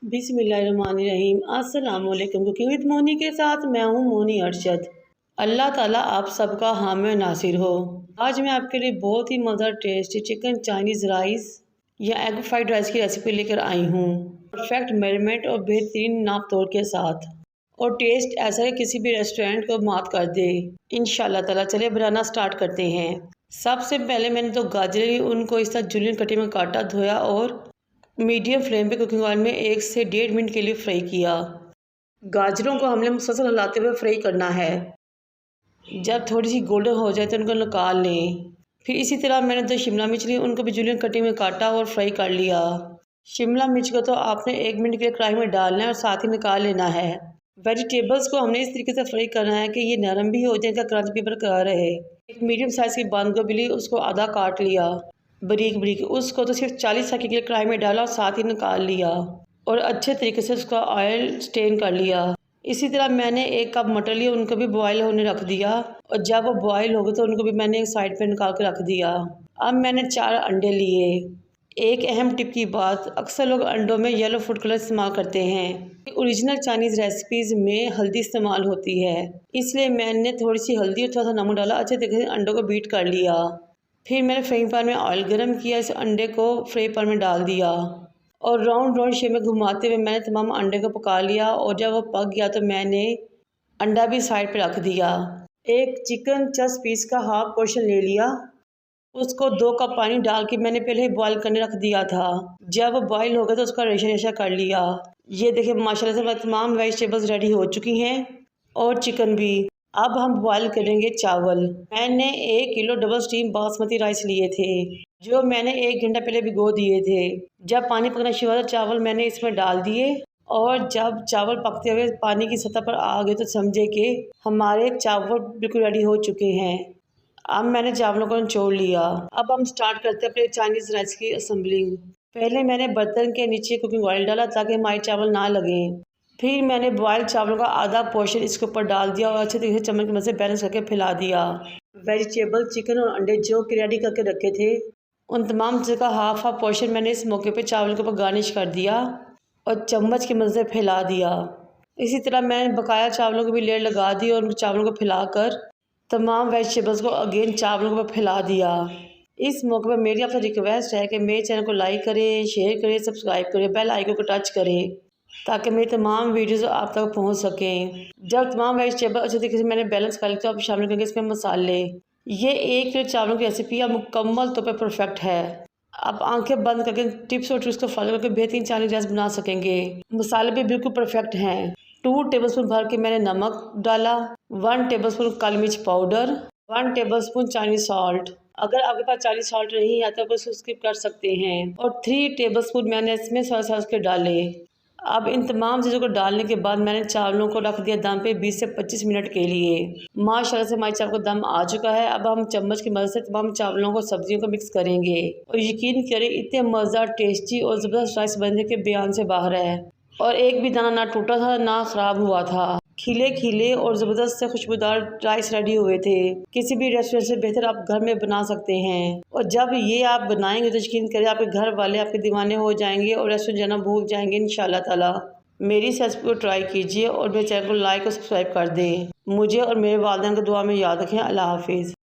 बिस्मिल्लाहिर्रहमानिर्रहीम। अस्सलाम वालेकुम। कुकिंग विद मोनी के साथ मैं हूँ मोनी अरशद। अल्लाह ताला आप सबका हामी नासिर हो। आज मैं आपके लिए बहुत ही मज़ेदार टेस्टी चिकन चाइनीज़ राइस या एग फ्राइड राइस की रेसिपी लेकर आई हूँ, परफेक्ट मेजरमेंट और बेहतरीन नाप तोल के साथ, और टेस्ट ऐसा है किसी भी रेस्टोरेंट को मात कर दे इंशाल्लाह ताला। चलिए बनाना स्टार्ट करते हैं। सबसे पहले मैंने तो गाजर ली, उनको इस तरह जूलियन कटिंग में काटा, धोया और मीडियम फ्लेम पे कुकिंग ऑयल में 1 से 1.5 मिनट के लिए फ्राई किया। गाजरों को हमने मुसलसल हिलाते हुए फ्राई करना है। जब थोड़ी सी गोल्डन हो जाए तो उनको निकाल लें। फिर इसी तरह मैंने 2 शिमला मिर्च ली, उनको भी जूलियन कटिंग में काटा और फ्राई कर लिया। शिमला मिर्च को तो आपने 1 मिनट के लिए कढ़ाई में डालना है और साथ ही निकाल लेना है। वेजिटेबल्स को हमने इस तरीके से फ्राई करना है कि ये नरम भी हो जाए, इनका क्रंच भी बरकरार रहे। एक मीडियम साइज़ की बंद गोभी ली, उसको आधा काट लिया बारीक बारीक। उसको तो सिर्फ 40 सेकंड के लिए कढ़ाई में डाला और साथ ही निकाल लिया और अच्छे तरीके से उसका ऑयल स्टेन कर लिया। इसी तरह मैंने 1 कप मटर लिया, उनको भी बॉयल होने रख दिया और जब वो बॉयल हो गए तो उनको भी मैंने एक साइड पे निकाल के रख दिया। अब मैंने 4 अंडे लिए। एक अहम टिप की बात, अक्सर लोग अंडों में येलो फूड कलर इस्तेमाल करते हैं। ओरिजिनल चाइनीज़ रेसिपीज़ में हल्दी इस्तेमाल होती है, इसलिए मैंने थोड़ी सी हल्दी और थोड़ा सा नमक डाला, अच्छे तरीके से अंडों को बीट कर लिया। फिर मैंने फ्राई पैन में ऑयल गरम किया, इस अंडे को फ्राई पैन में डाल दिया और राउंड शेप में घुमाते हुए मैंने तमाम अंडे को पका लिया। और जब वो पक गया तो मैंने अंडा भी साइड पे रख दिया। एक चिकन चस्ट पीस का हाफ पोर्शन ले लिया, उसको 2 कप पानी डाल के मैंने पहले ही बॉईल करने रख दिया था। जब वो बॉईल हो गया तो उसका रेशा रेशा कर लिया। ये देखिए माशाल्लाह से तमाम वेजिटेबल्स रेडी हो चुकी हैं और चिकन भी। अब हम बॉईल करेंगे चावल। मैंने 1 kilo double steam basmati rice लिए थे, जो मैंने 1 घंटा पहले भिगो दिए थे। जब पानी पकना शुरू हुआ चावल मैंने इसमें डाल दिए और जब चावल पकते हुए पानी की सतह पर आ गए तो समझे कि हमारे चावल बिल्कुल रेडी हो चुके हैं। अब मैंने चावलों को निचोड़ लिया। अब हम स्टार्ट करते हैं अपने चाइनीज़ राइस की असेंबलिंग। पहले मैंने बर्तन के नीचे कुकिंग ऑयल डाला ताकि हमारे चावल ना लगें। फिर मैंने बॉयल चावलों का आधा पोर्शन इसके ऊपर डाल दिया और अच्छे तरीके से चम्मच की मदद से बैलेंस करके फैला दिया। वेजिटेबल, चिकन और अंडे जो कि रेडी करके रखे थे, उन तमाम चीज़ों का हाफ पोर्शन मैंने इस मौके पे चावल के ऊपर गार्निश कर दिया और चम्मच की मदद से फैला दिया। इसी तरह मैंने बकाया चावलों की भी लेयर लगा दी और उन चावलों को फैलाकर तमाम वेजिटेबल्स को अगेन चावलों के ऊपर फैला दिया। इस मौके पर मेरी आपसे रिक्वेस्ट है कि मेरे चैनल को लाइक करें, शेयर करें, सब्सक्राइब करें, बेल आइकन को टच करें ताकि मेरी तमाम वीडियोज़ आप तक पहुंच सकें। जब तमाम वेजिटेबल अच्छे तरीके से मैंने बैलेंस कर लिया तो अब शामिल करेंगे इसमें मसाले। ये 1 किलो चावलों की रेसिपी अब मुकम्मल तौर पर परफेक्ट है। आप आंखें बंद करके टिप्स और ट्रिक्स को फॉलो करके बेहतरीन चाइनीज़ राइस बना सकेंगे। मसाले भी बिल्कुल परफेक्ट हैं। 2 टेबलस्पून भर के मैंने नमक डाला, 1 टेबलस्पून काली मिर्च पाउडर, 1 टेबलस्पून चाइनीज सॉल्ट। अगर आपके पास चाइनीज सॉल्ट नहीं है तो आप उसको स्किप कर सकते हैं। और 3 टेबलस्पून मैंने इसमें सोया सॉस के डाले। अब इन तमाम चीज़ों को डालने के बाद मैंने चावलों को रख दिया दम पे 20 से 25 मिनट के लिए। माशाल्लाह से हमारे चावल को दम आ चुका है। अब हम चम्मच की मदद से तमाम चावलों को सब्जियों को मिक्स करेंगे और यकीन करें इतने मज़ेदार, टेस्टी और ज़बरदस्त राइस बनने के बयान से बाहर है। और एक भी दाना ना टूटा था ना ख़राब हुआ था। खिले खिले और ज़बरदस्त से खुशबूदार राइस रेडी हुए थे। किसी भी रेस्टोरेंट से बेहतर आप घर में बना सकते हैं। और जब ये आप बनाएंगे तो यकीन करें आपके घर वाले आपके दीवाने हो जाएंगे और रेस्टोरेंट जाना भूल जाएंगे इंशाल्लाह ताला। मेरी इस रेसिपी को ट्राई कीजिए और मेरे चैनल को लाइक और सब्सक्राइब कर दें। मुझे और मेरे वालिदैन को दुआ में याद रखें। अल्लाह हाफिज़।